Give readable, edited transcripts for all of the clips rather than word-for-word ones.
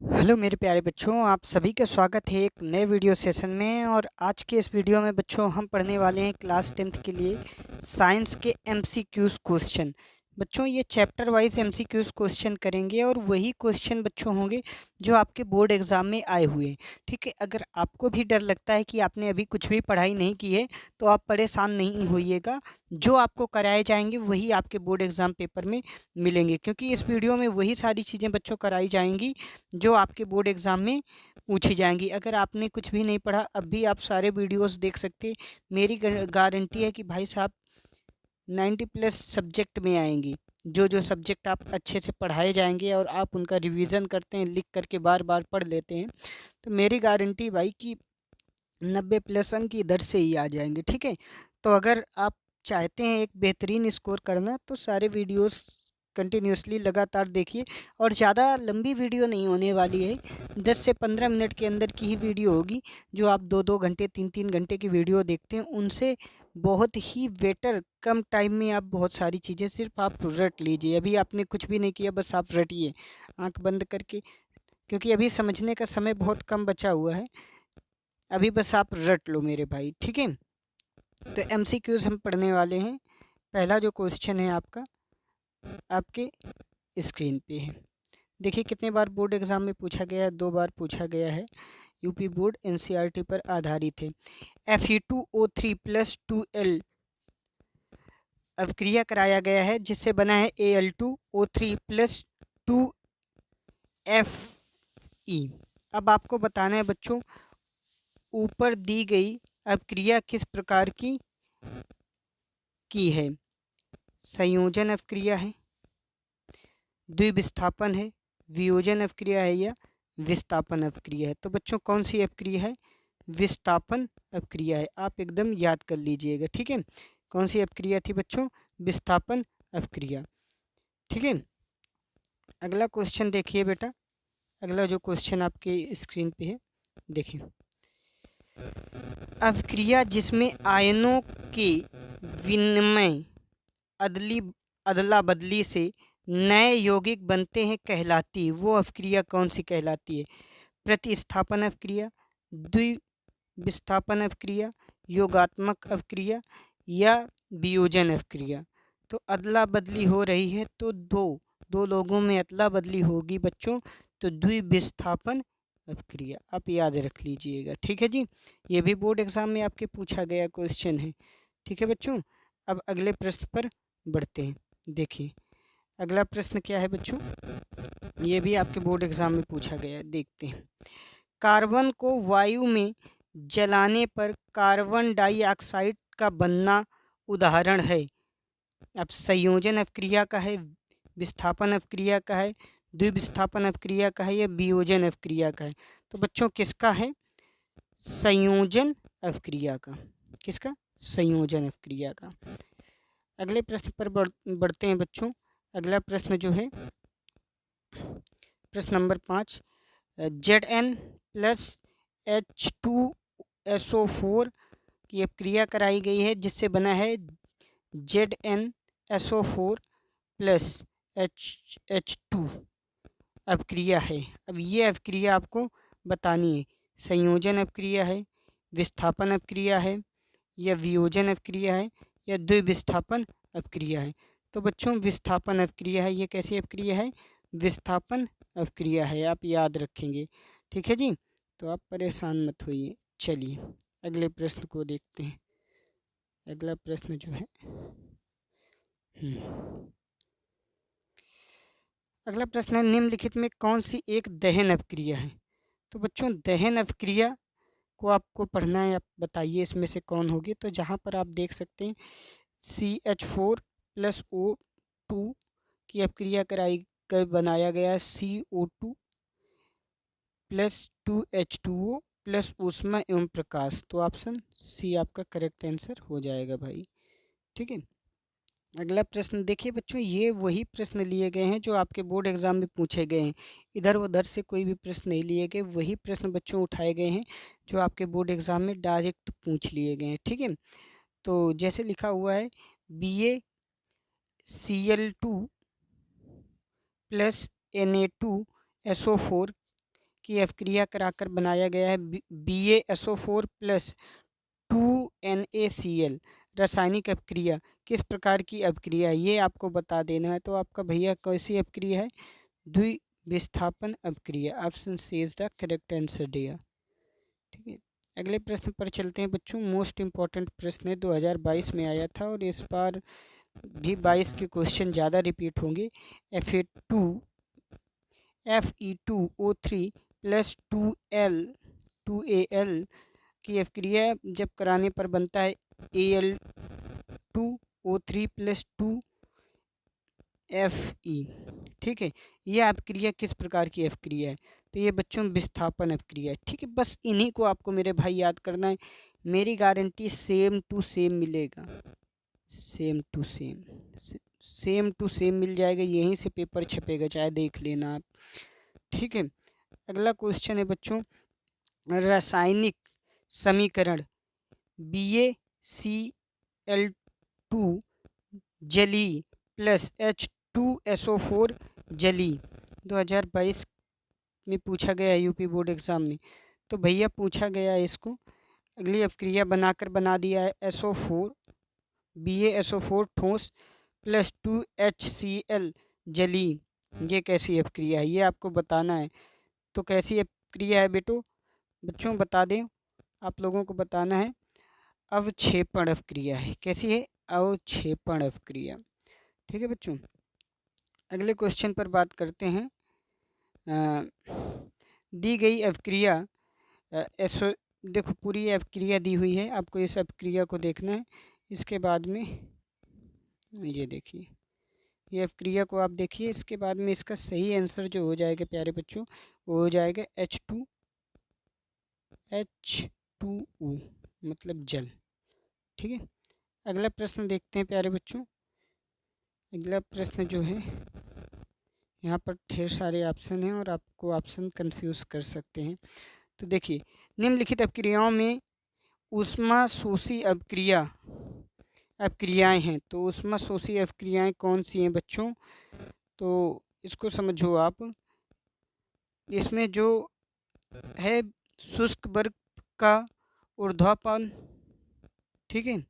Hello मेरे प्यारे बच्चों, आप सभी का स्वागत है एक नए वीडियो सेशन में। और आज के इस वीडियो में बच्चों हम पढ़ने वाले हैं क्लास 10th के लिए साइंस के एमसीक्यूज़ क्वेश्चन। बच्चों ये चैप्टर वाइज एमसीक्यूज़ क्वेश्चन करेंगे और वही क्वेश्चन बच्चों होंगे जो आपके बोर्ड एग्ज़ाम में आए हुए हैं। ठीक है, अगर आपको भी डर लगता है कि आपने अभी कुछ भी पढ़ाई नहीं की है तो आप परेशान नहीं होइएगा। जो आपको कराए जाएंगे वही आपके बोर्ड एग्ज़ाम पेपर में मिलेंगे, क्योंकि इस वीडियो में वही सारी चीज़ें बच्चों कराई जाएंगी जो आपके बोर्ड एग्ज़ाम में पूछी जाएंगी। अगर आपने कुछ भी नहीं पढ़ा अब भी आप सारे वीडियोस देख सकते हैं। मेरी गारंटी है कि भाई साहब 90 प्लस सब्जेक्ट में आएंगी। जो जो सब्जेक्ट आप अच्छे से पढ़ाए जाएंगे और आप उनका रिवीजन करते हैं, लिख करके बार बार पढ़ लेते हैं, तो मेरी गारंटी भाई कि 90 प्लस अंक इधर से ही आ जाएंगे। ठीक है, तो अगर आप चाहते हैं एक बेहतरीन स्कोर करना तो सारे वीडियोस कंटिन्यूसली लगातार देखिए। और ज़्यादा लंबी वीडियो नहीं होने वाली है, 10 से 15 मिनट के अंदर की ही वीडियो होगी। जो आप 2-2 घंटे 3-3 घंटे की वीडियो देखते हैं उनसे बहुत ही बेटर कम टाइम में आप बहुत सारी चीज़ें सिर्फ आप रट लीजिए। अभी आपने कुछ भी नहीं किया, बस आप रटिए आंख बंद करके, क्योंकि अभी समझने का समय बहुत कम बचा हुआ है। अभी बस आप रट लो मेरे भाई, ठीक है। तो एमसीक्यूज़ हम पढ़ने वाले हैं। पहला जो क्वेश्चन है आपका आपके स्क्रीन पे है। देखिए कितने बार बोर्ड एग्ज़ाम में पूछा गया है, 2 बार पूछा गया है। यूपी बोर्ड एनसीईआरटी पर आधारित है। Fe2O3 प्लस 2L अवक्रिया कराया गया है जिससे बना है Al2O3 प्लस 2Fe। अब आपको बताना है बच्चों, ऊपर दी गई अवक्रिया किस प्रकार की है। संयोजन अवक्रिया है, द्विविस्थापन है, वियोजन अवक्रिया है या विस्थापन अवक्रिया है। तो बच्चों कौन सी अवक्रिया है? विस्थापन अवक्रिया है। आप एकदम याद कर लीजिएगा, ठीक है। कौन सी अवक्रिया थी बच्चों? विस्थापन अवक्रिया, ठीक है। अगला क्वेश्चन देखिए बेटा, अगला जो क्वेश्चन आपके स्क्रीन पे है देखिए। अवक्रिया जिसमें आयनों के विनिमय अदली अदला बदली से नए यौगिक बनते हैं कहलाती है, वो अवक्रिया कौन सी कहलाती है? प्रतिस्थापन अवक्रिया, द्विविस्थापन अवक्रिया, योगात्मक अवक्रिया या वियोजन अवक्रिया। तो अदला बदली हो रही है तो दो दो लोगों में अदला बदली होगी बच्चों, तो द्विविस्थापन अवक्रिया। आप याद रख लीजिएगा, ठीक है जी। ये भी बोर्ड एग्जाम में आपके पूछा गया क्वेश्चन है, ठीक है बच्चों। अब अगले प्रश्न पर बढ़ते हैं। देखिए अगला प्रश्न क्या है बच्चों, ये भी आपके बोर्ड एग्जाम में पूछा गया है, देखते हैं। कार्बन को वायु में जलाने पर कार्बन डाइऑक्साइड का बनना उदाहरण है। अब संयोजन अवक्रिया का है, विस्थापन अवक्रिया का है, द्विविस्थापन अवक्रिया का है या वियोजन अवक्रिया का है? तो बच्चों किसका है? संयोजन अवक्रिया का। किसका? संयोजन अवक्रिया का। अगले प्रश्न पर बढ़ते हैं बच्चों। अगला प्रश्न जो है प्रश्न नंबर 5, Zn प्लस H2SO4 की अवक्रिया कराई गई है जिससे बना है ZnSO4 प्लस H2 अवक्रिया है। अब ये अवक्रिया आपको बतानी है, संयोजन अवक्रिया है, विस्थापन अवक्रिया है या वियोजन अवक्रिया है या द्विविस्थापन अवक्रिया है। तो बच्चों विस्थापन अवक्रिया है। ये कैसी अवक्रिया है? विस्थापन अवक्रिया है, आप याद रखेंगे, ठीक है जी। तो आप परेशान मत होइए। चलिए अगले प्रश्न को देखते हैं। अगला प्रश्न जो है अगला प्रश्न है, निम्नलिखित में कौन सी एक दहन अवक्रिया है? तो बच्चों दहन अवक्रिया को आपको पढ़ना है, आप बताइए इसमें से कौन होगी। तो जहाँ पर आप देख सकते हैं CH4 प्लस O2 की अवक्रिया कराई कर बनाया गया है CO2 प्लस 2H2O प्लस ऊष्मा एवं प्रकाश। तो ऑप्शन सी आपका करेक्ट आंसर हो जाएगा भाई, ठीक है। अगला प्रश्न देखिए बच्चों, ये वही प्रश्न लिए गए हैं जो आपके बोर्ड एग्जाम में पूछे गए हैं। इधर उधर से कोई भी प्रश्न नहीं लिए गए, वही प्रश्न बच्चों उठाए गए हैं जो आपके बोर्ड एग्जाम में डायरेक्ट पूछ लिए गए हैं, ठीक है। तो जैसे लिखा हुआ है BaCl2 प्लस Na2SO4 की अपक्रिया कराकर बनाया गया है BaSO4 प्लस 2NaCl। रासायनिक अपक्रिया किस प्रकार की अपक्रिया है ये आपको बता देना है। तो आपका भैया कैसी अपक्रिया है? द्विविस्थापन अपक्रिया। Option c is the correct answer dear. ठीक है, अगले प्रश्न पर चलते हैं बच्चों। मोस्ट इम्पॉर्टेंट प्रश्न है, 2022 में आया था और इस बार भी 22 के क्वेश्चन ज़्यादा रिपीट होंगे। Fe2O3 प्लस 2Al की अपक्रिया जब कराने पर बनता है Al2O3 प्लस 2Fe। ठीक है, यह अपक्रिया किस प्रकार की अपक्रिया है? तो ये बच्चों विस्थापन अपक्रिया है। ठीक है, बस इन्हीं को आपको मेरे भाई याद करना है। मेरी गारंटी सेम टू सेम मिलेगा, same to same, same to same मिल जाएगा। यहीं से पेपर छपेगा, चाहे देख लेना आप। ठीक है, अगला क्वेश्चन है बच्चों, रासायनिक समीकरण BaCl2 जली प्लस H2SO4 जली 2022 में पूछा गया है यूपी बोर्ड एग्ज़ाम में। तो भैया पूछा गया है इसको, अगली अपक्रिया बनाकर बना दिया है SO4 BaSO4 ठोस प्लस 2HCl जली। ये कैसी अपक्रिया है ये आपको बताना है। तो कैसी अपक्रिया है बच्चों बता दें, आप लोगों को बताना है। अवक्षेपण अपक्रिया है। कैसी है? अवक्षेपण अपक्रिया। ठीक है बच्चों, अगले क्वेश्चन पर बात करते हैं। दी गई अपक्रिया देखो पूरी अपक्रिया दी हुई है, आपको इस अपक्रिया को देखना है। इसके बाद में ये देखिए, ये अपक्रिया को आप देखिए। इसके बाद में इसका सही आंसर जो हो जाएगा प्यारे बच्चों, वो हो जाएगा H2O मतलब जल। ठीक है, अगला प्रश्न देखते हैं प्यारे बच्चों। अगला प्रश्न जो है, यहाँ पर ढेर सारे ऑप्शन हैं और आपको ऑप्शन कंफ्यूज कर सकते हैं। तो देखिए, निम्नलिखित अपक्रियाओं में ऊष्माशोषी अपक्रियाएं हैं। तो ऊष्माशोषी अपक्रियाएं कौन सी हैं बच्चों? तो इसको समझो आप। इसमें जो है शुष्क बर्फ का ऊर्ध्वापन, ठीक है,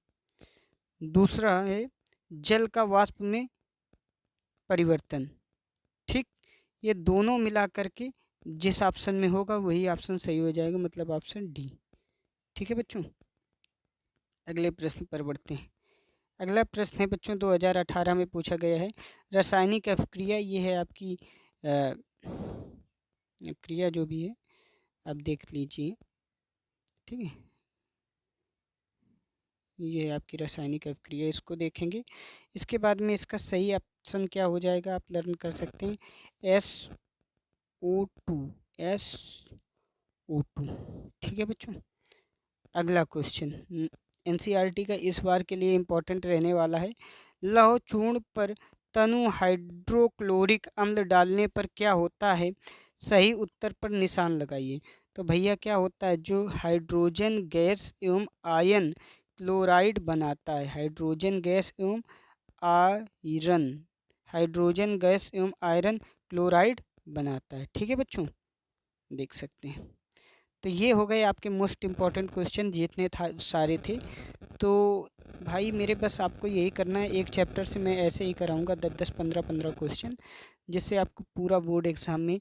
दूसरा है जल का वाष्प में परिवर्तन। ठीक, ये दोनों मिला करके जिस ऑप्शन में होगा वही ऑप्शन सही हो जाएगा, मतलब ऑप्शन डी। ठीक है बच्चों, अगले प्रश्न पर बढ़ते हैं। अगला प्रश्न है बच्चों, 2018 में पूछा गया है। रासायनिक अपक्रिया, ये है आपकी अपक्रिया जो भी है आप देख लीजिए। ठीक है, ये है आपकी रासायनिक अपक्रिया, इसको देखेंगे। इसके बाद में इसका सही ऑप्शन क्या हो जाएगा आप लर्न कर सकते हैं, SO2। ठीक है बच्चों, अगला क्वेश्चन NCERT का इस बार के लिए इम्पोर्टेंट रहने वाला है। लौह चूर्ण पर तनु हाइड्रोक्लोरिक अम्ल डालने पर क्या होता है? सही उत्तर पर निशान लगाइए। तो भैया क्या होता है, जो हाइड्रोजन गैस एवं आयन क्लोराइड बनाता है, हाइड्रोजन गैस एवं आयरन, हाइड्रोजन गैस एवं आयरन क्लोराइड बनाता है। ठीक है बच्चों, देख सकते हैं। तो ये हो गए आपके मोस्ट इम्पॉर्टेंट क्वेश्चन, जितने सारे थे। तो भाई मेरे बस आपको यही करना है, एक चैप्टर से मैं ऐसे ही कराऊंगा 10-10 15-15 क्वेश्चन, जिससे आपको पूरा बोर्ड एग्ज़ाम में